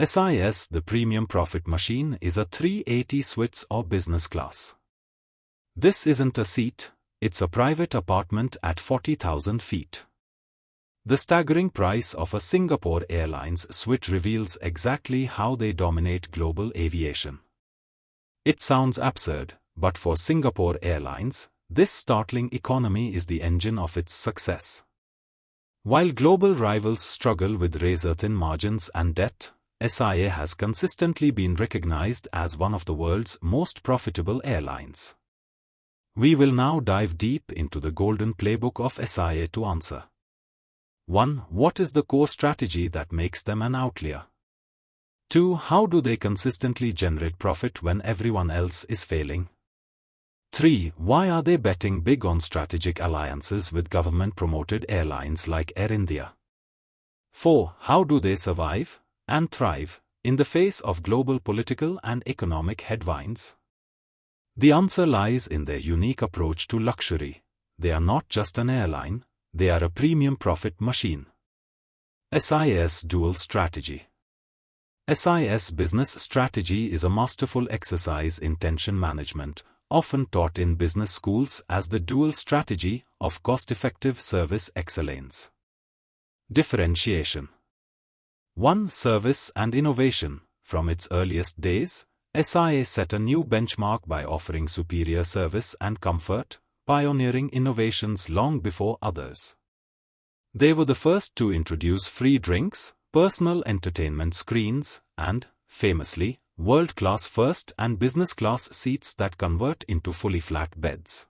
S.I.A, the premium profit machine, is a 380 suites or business class. This isn't a seat, it's a private apartment at 40,000 feet. The staggering price of a Singapore Airlines suite reveals exactly how they dominate global aviation. It sounds absurd, but for Singapore Airlines, this startling economy is the engine of its success. While global rivals struggle with razor-thin margins and debt, S.I.A has consistently been recognized as one of the world's most profitable airlines. We will now dive deep into the golden playbook of S.I.A to answer. 1. What is the core strategy that makes them an outlier? 2. How do they consistently generate profit when everyone else is failing? 3. Why are they betting big on strategic alliances with government-promoted airlines like Air India? 4. How do they survive and thrive in the face of global political and economic headwinds? The answer lies in their unique approach to luxury. They are not just an airline, they are a premium profit machine. S.I.A.'s dual strategy. S.I.A.'s business strategy is a masterful exercise in tension management, often taught in business schools as the dual strategy of cost-effective service excellence. Differentiation. 1. Service and innovation. From its earliest days, S.I.A set a new benchmark by offering superior service and comfort, pioneering innovations long before others. They were the first to introduce free drinks, personal entertainment screens, and, famously, world-class first and business class seats that convert into fully flat beds.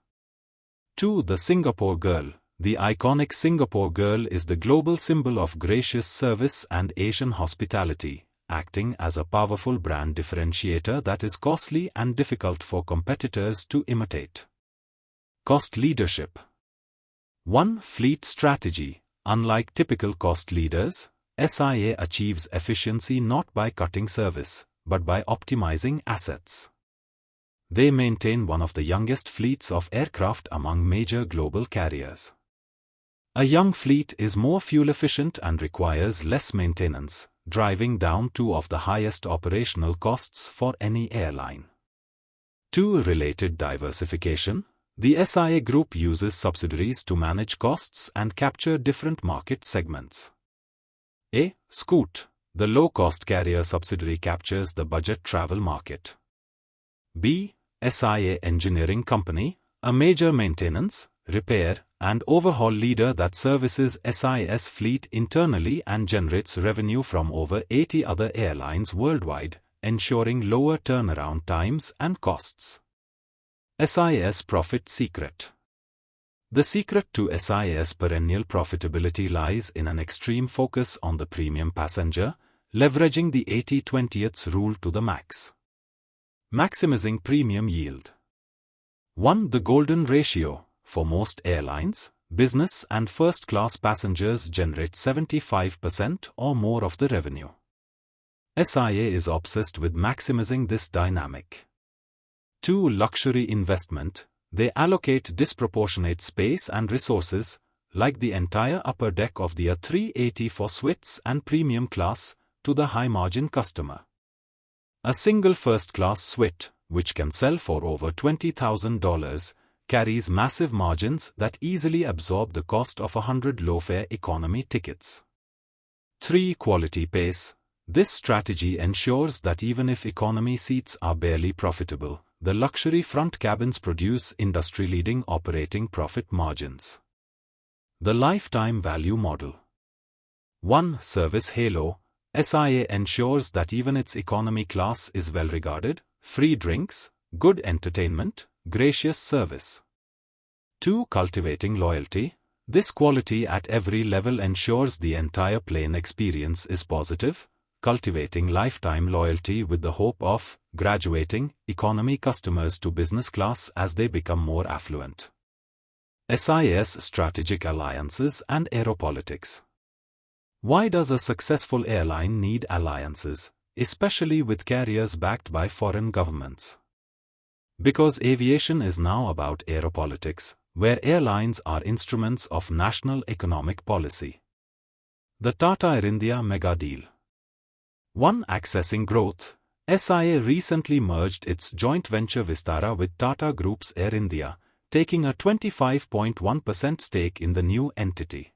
2. The Singapore Girl. The iconic Singapore Girl is the global symbol of gracious service and Asian hospitality, acting as a powerful brand differentiator that is costly and difficult for competitors to imitate. Cost leadership. 1. Fleet strategy. Unlike typical cost leaders, S.I.A achieves efficiency not by cutting service, but by optimizing assets. They maintain one of the youngest fleets of aircraft among major global carriers. A young fleet is more fuel efficient and requires less maintenance, driving down two of the highest operational costs for any airline. 2. Related diversification. The S.I.A Group uses subsidiaries to manage costs and capture different market segments. A. Scoot. The low-cost carrier subsidiary captures the budget travel market. B. S.I.A Engineering Company, a major maintenance, repair, and overhaul leader that services S.I.A's fleet internally and generates revenue from over 80 other airlines worldwide, ensuring lower turnaround times and costs. S.I.A's profit secret. The secret to S.I.A's perennial profitability lies in an extreme focus on the premium passenger, leveraging the 80-20 rule to the max. Maximizing premium yield. 1. The golden ratio. For most airlines, business and first-class passengers generate 75% or more of the revenue. S.I.A is obsessed with maximizing this dynamic. 2. Luxury investment. They allocate disproportionate space and resources, like the entire upper deck of the A380 for suites and premium class, to the high-margin customer. A single first-class suite, which can sell for over $20,000, carries massive margins that easily absorb the cost of 100 low-fare economy tickets. 3. Quality pace. This strategy ensures that even if economy seats are barely profitable, the luxury front cabins produce industry-leading operating profit margins. The lifetime value model. 1. Service halo. S.I.A ensures that even its economy class is well regarded, free drinks, good entertainment, gracious service. 2. Cultivating loyalty. This quality at every level ensures the entire plane experience is positive, cultivating lifetime loyalty with the hope of graduating economy customers to business class as they become more affluent. S.I.A's strategic alliances and aeropolitics. Why does a successful airline need alliances, especially with carriers backed by foreign governments? Because aviation is now about aeropolitics, where airlines are instruments of national economic policy. The Tata Air India mega deal. 1. Accessing growth. S.I.A. recently merged its joint venture Vistara with Tata Group's Air India, taking a 25.1% stake in the new entity.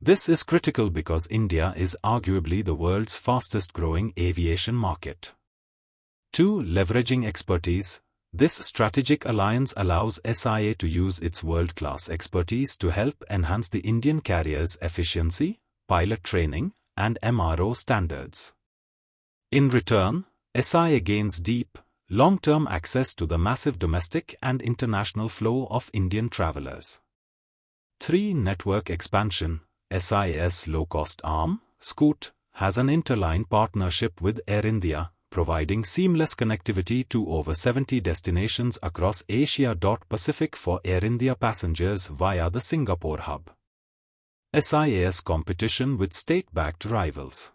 This is critical because India is arguably the world's fastest-growing aviation market. 2. Leveraging expertise. This strategic alliance allows S.I.A. to use its world-class expertise to help enhance the Indian carrier's efficiency, pilot training, and MRO standards. In return, S.I.A. gains deep, long-term access to the massive domestic and international flow of Indian travelers. 3. Network expansion. S.I.A.'s low-cost arm, Scoot, has an interline partnership with Air India, providing seamless connectivity to over 70 destinations across Asia-Pacific for Air India passengers via the Singapore hub. S.I.A.'s competition with state-backed rivals.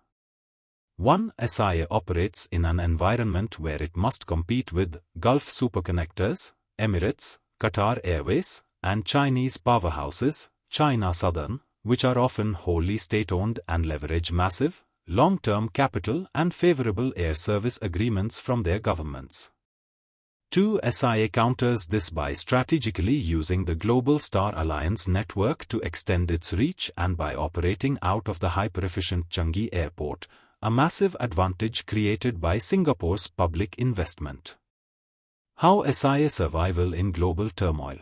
1. S.I.A. operates in an environment where it must compete with Gulf superconnectors, Emirates, Qatar Airways, and Chinese powerhouses, China Southern, which are often wholly state-owned and leverage massive, long-term capital and favorable air service agreements from their governments. 2. S.I.A. counters this by strategically using the global StarAlliance network to extend its reach and by operating out of the hyper-efficient Changi Airport, a massive advantage created by Singapore's public investment. How S.I.A. survival in global turmoil.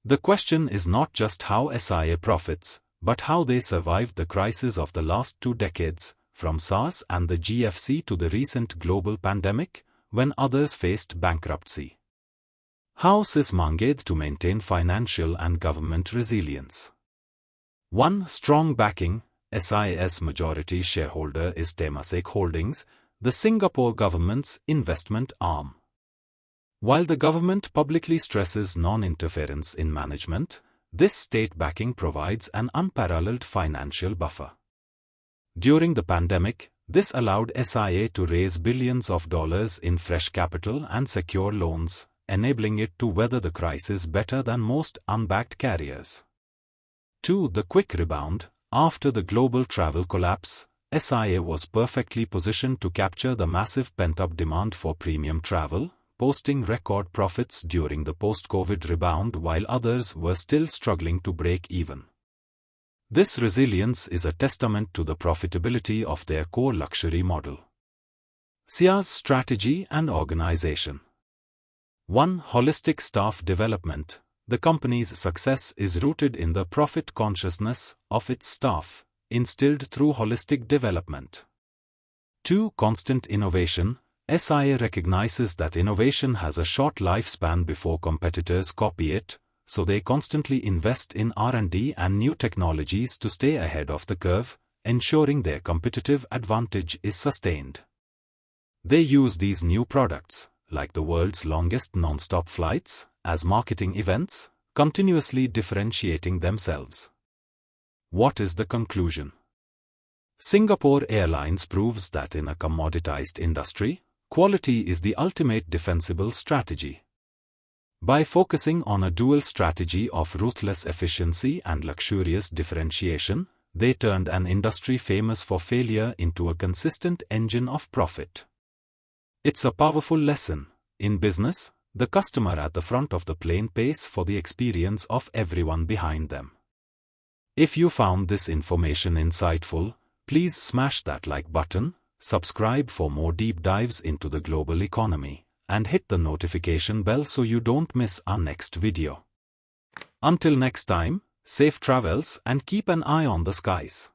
The question is not just how S.I.A. profits, but how they survived the crisis of the last 2 decades, from SARS and the GFC to the recent global pandemic, when others faced bankruptcy. How S.I.A. managed to maintain financial and government resilience. 1. Strong backing. S.I.A.'s majority shareholder is Temasek Holdings, the Singapore government's investment arm. While the government publicly stresses non-interference in management, this state backing provides an unparalleled financial buffer. During the pandemic, this allowed S.I.A. to raise billions of dollars in fresh capital and secure loans, enabling it to weather the crisis better than most unbacked carriers. 2. The quick rebound. After the global travel collapse, S.I.A. was perfectly positioned to capture the massive pent-up demand for premium travel, posting record profits during the post-COVID rebound while others were still struggling to break even. This resilience is a testament to the profitability of their core luxury model. S.I.A.'s strategy and organization. 1. Holistic staff development. The company's success is rooted in the profit consciousness of its staff, instilled through holistic development. 2. Constant innovation. S.I.A. recognizes that innovation has a short lifespan before competitors copy it, so they constantly invest in R&D and new technologies to stay ahead of the curve, ensuring their competitive advantage is sustained. They use these new products, like the world's longest non-stop flights, as marketing events, continuously differentiating themselves. What is the conclusion? Singapore Airlines proves that in a commoditized industry, quality is the ultimate defensible strategy. By focusing on a dual strategy of ruthless efficiency and luxurious differentiation, they turned an industry famous for failure into a consistent engine of profit. It's a powerful lesson. In business, the customer at the front of the plane pays for the experience of everyone behind them. If you found this information insightful, please smash that like button, subscribe for more deep dives into the global economy, and hit the notification bell so you don't miss our next video. Until next time, safe travels and keep an eye on the skies.